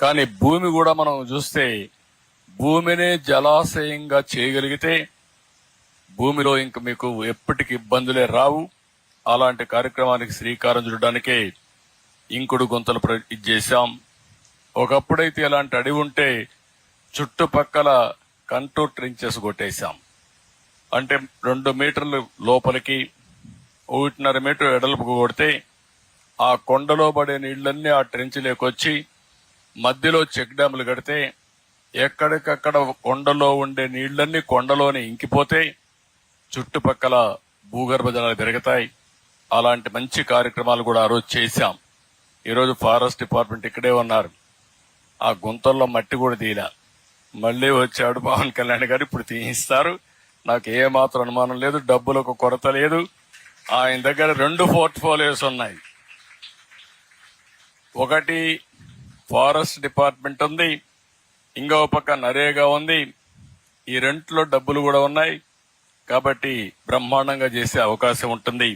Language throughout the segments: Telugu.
కానీ భూమి కూడా మనం చూస్తే భూమినే జలాశయంగా చేయగలిగితే భూమిలో ఇంక మీకు ఎప్పటికి ఇబ్బందులే రావు. అలాంటి కార్యక్రమానికి శ్రీకారం చుట్టడానికే ఇంకుడు గుంతలు చేశాం. ఒకప్పుడైతే ఇలాంటి అడవి ఉంటే చుట్టుపక్కల కంటూర్ ట్రెంచెస్ కొట్టేశాం. అంటే 2 మీటర్లు లోపలికి 1.5 మీటర్ వెడల్పుకు కొడితే ఆ కొండలో పడే నీళ్లన్నీ ఆ ట్రెంచ్లోకి మధ్యలో చెక్ డ్యాములు కడితే ఎక్కడికక్కడ కొండలో ఉండే నీళ్లన్నీ కొండలోనే ఇంకిపోతే చుట్టుపక్కల భూగర్భ జలాలు పెరుగుతాయి. అలాంటి మంచి కార్యక్రమాలు కూడా ఆ రోజు చేశాం. ఈరోజు ఫారెస్ట్ డిపార్ట్మెంట్ ఇక్కడే ఉన్నారు. ఆ గుంతల్లో మట్టి కూడా తీయలే. మళ్లీ వచ్చాడు పవన్ కళ్యాణ్ గారు, ఇప్పుడు తీయిస్తారు. నాకు ఏ మాత్రం అనుమానం లేదు, డబ్బులకు కొరత లేదు. ఆయన దగ్గర 2 పోర్ట్ఫోలియోస్ ఉన్నాయి. ఒకటి ఫారెస్ట్ డిపార్ట్మెంట్ ఉంది, ఇంకో పక్క నరేగా ఉంది. ఈ రెంట్లో డబ్బులు కూడా ఉన్నాయి కాబట్టి బ్రహ్మాండంగా చేసే అవకాశం ఉంటుంది.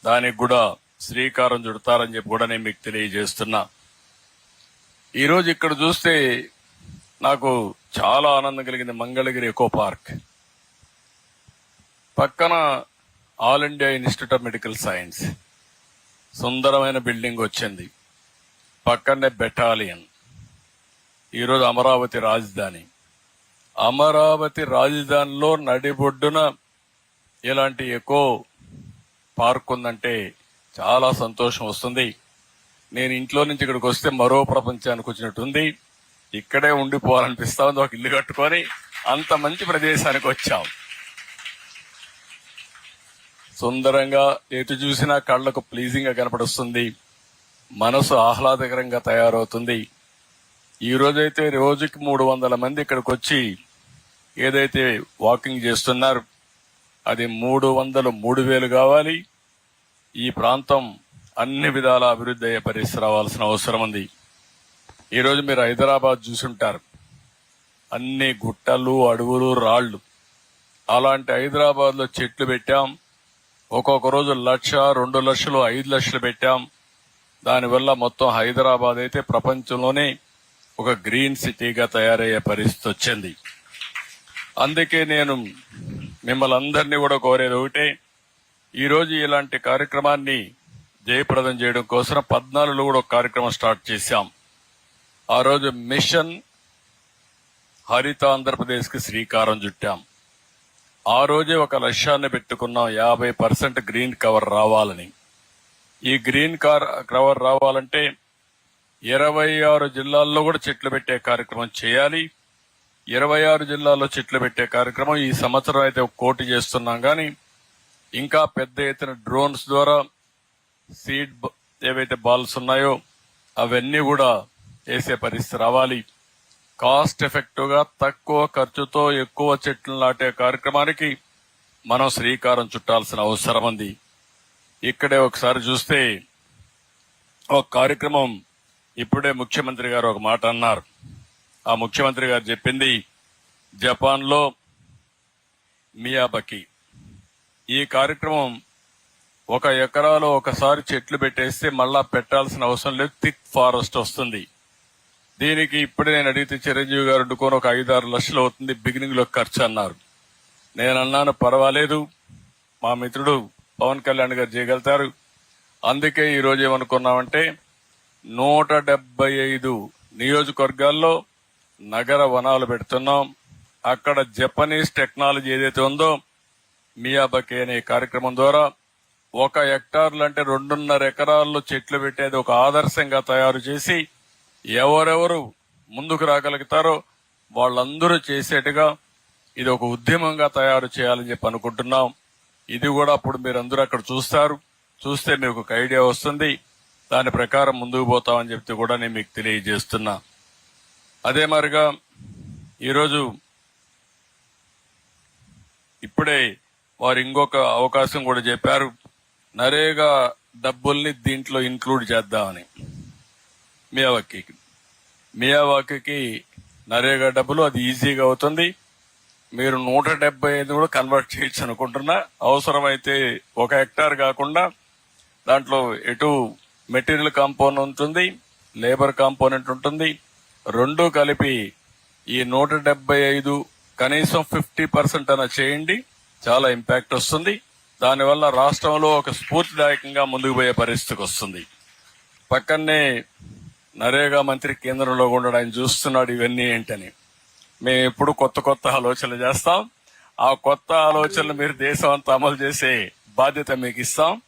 దానికి కూడా శ్రీకారం చుడతారని చెప్పి కూడా నేను మీకు తెలియజేస్తున్నా. ఈరోజు ఇక్కడ చూస్తే నాకు చాలా ఆనందం కలిగింది. మంగళగిరి ఎకో పార్క్ పక్కన all India institute of medical science సుందరమైన బిల్డింగ్ వచ్చింది. పక్కనే బెటాలియన్. ఈరోజు అమరావతి రాజధాని. అమరావతి రాజధానిలో నడిబొడ్డున ఇలాంటి ఎకో పార్క్ ఉందంటే చాలా సంతోషం వస్తుంది. నేను ఇంట్లో నుంచి ఇక్కడికి వస్తే మరో ప్రపంచానికి వచ్చినట్టుంది. ఇక్కడే ఉండిపోవాలనిపిస్తా ఉంది. ఒక ఇల్లు కట్టుకొని అంత మంచి ప్రదేశానికి వచ్చాం. సుందరంగా ఎటు చూసినా కళ్లకు ప్లీజింగ్ గా కనపడుస్తుంది. మనసు ఆహ్లాదకరంగా తయారవుతుంది. ఈ రోజైతే రోజుకి 300 మంది ఇక్కడికి వచ్చి ఏదైతే వాకింగ్ చేస్తున్నారు అది 300, 3000 కావాలి. ఈ ప్రాంతం అన్ని విధాల అభివృద్ధి అయ్యే పరిస్థితి రావాల్సిన అవసరం ఉంది. ఈరోజు మీరు హైదరాబాద్ చూసుంటారు, అన్ని గుట్టలు, అడవులు, రాళ్లు. అలాంటి హైదరాబాద్ లో చెట్లు పెట్టాం. ఒక్కొక్క రోజు 1,00,000, 2 లక్షలు, 5 లక్షలు పెట్టాం. దానివల్ల మొత్తం హైదరాబాద్ అయితే ప్రపంచంలోనే ఒక గ్రీన్ సిటీగా తయారయ్యే పరిస్థితి వచ్చింది. అందుకే నేను మిమ్మల్ని అందరినీ కూడా కోరేది ఒకటే, ఈరోజు ఇలాంటి కార్యక్రమాన్ని జయప్రదం చేయడం కోసం 14లో కూడా ఒక కార్యక్రమం స్టార్ట్ చేశాం. ఆ రోజు మిషన్ హరిత ఆంధ్రప్రదేశ్ కి శ్రీకారం చుట్టాం. ఆ రోజే ఒక లక్ష్యాన్ని పెట్టుకున్నాం, 50% గ్రీన్ కవర్ రావాలని. ఈ గ్రీన్ కవర్ రావాలంటే 26 జిల్లాల్లో కూడా చెట్లు పెట్టే కార్యక్రమం చేయాలి. 26 జిల్లాల్లో చెట్లు పెట్టే కార్యక్రమం ఈ సంవత్సరం అయితే 1 కోటి చేస్తున్నాం. కానీ ఇంకా పెద్ద ఎత్తున డ్రోన్స్ ద్వారా సీడ్ ఏవైతే బాల్స్ ఉన్నాయో అవన్నీ కూడా వేసే పరిస్థితి రావాలి. కాస్ట్ ఎఫెక్టివ్ గా తక్కువ ఖర్చుతో ఎక్కువ చెట్లు నాటే కార్యక్రమానికి మనం శ్రీకారం చుట్టాల్సిన అవసరం ఉంది. ఇక్కడే ఒకసారి చూస్తే ఒక కార్యక్రమం ఇప్పుడే ముఖ్యమంత్రి గారు ఒక మాట అన్నారు. ఆ ముఖ్యమంత్రి గారు చెప్పింది జపాన్ లో మియాబకి. ఈ కార్యక్రమం 1 ఎకరాలో ఒకసారి చెట్లు పెట్టేస్తే మళ్ళా పెట్టాల్సిన అవసరం లేదు, థిక్ ఫారెస్ట్ వస్తుంది. దీనికి ఇప్పుడే నేను అడిగితే చిరంజీవి గారు వండుకొని ఒక 5-6 లక్షలు అవుతుంది బిగినింగ్ లో ఖర్చు అన్నారు. నేను అన్నాను పర్వాలేదు, మా మిత్రుడు పవన్ కళ్యాణ్ గారు చేయగలుగుతారు. అందుకే ఈ రోజు ఏమనుకున్నామంటే 175 నియోజకవర్గాల్లో నగర వనాలు పెడుతున్నాం. అక్కడ జపనీస్ టెక్నాలజీ ఏదైతే ఉందో మియాబకి అనే కార్యక్రమం ద్వారా 1 హెక్టార్లు అంటే 2.5 ఎకరాల్లో చెట్లు పెట్టేది ఒక ఆదర్శంగా తయారు చేసి ఎవరెవరు ముందుకు రాగలుగుతారో వాళ్ళందరూ చేసేట్టుగా ఇది ఒక ఉద్యమంగా తయారు చేయాలని చెప్పి అనుకుంటున్నాం. ఇది కూడా అప్పుడు మీరందరూ అక్కడ చూస్తే మీకు ఒక ఐడియా వస్తుంది. దాని ప్రకారం ముందుకు పోతామని చెప్తే కూడా నేను మీకు తెలియజేస్తున్నా. అదే మరిగా ఈరోజు ఇప్పుడే వారు ఇంకొక అవకాశం కూడా చెప్పారు, నరేగా డబ్బుల్ని దీంట్లో ఇంక్లూడ్ చేద్దామని. మియావాకీకి నరేగా డబ్బులు అది ఈజీగా అవుతుంది. మీరు 175 కూడా కన్వర్ట్ చేయొచ్చు అనుకుంటున్నా. అవసరమైతే 1 హెక్టార్ కాకుండా దాంట్లో ఎటు మెటీరియల్ కాంపోనెంట్ ఉంటుంది, లేబర్ కాంపోనెంట్ ఉంటుంది, రెండు కలిపి ఈ 175 కనీసం 50% అన్న చేయండి. చాలా ఇంపాక్ట్ వస్తుంది. దానివల్ల రాష్ట్రంలో ఒక స్ఫూర్తిదాయకంగా ముందుకు పోయే పరిస్థితికి వస్తుంది. పక్కనే నరేగా మంత్రి కేంద్రంలో ఉండడం ఆయన చూస్తున్నాడు ఇవన్నీ ఏంటని. మేము ఎప్పుడు కొత్త కొత్త ఆలోచనలు చేస్తాం. ఆ కొత్త ఆలోచనలు మీరు దేశం అంతా అమలు చేసే బాధ్యత మీకు ఇస్తాం.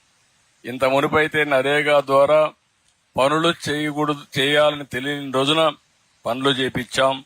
ఇంత మునుపైతే నరేగా ద్వారా పనులు చేయాలని తెలియని రోజున పనులు చేపించాం.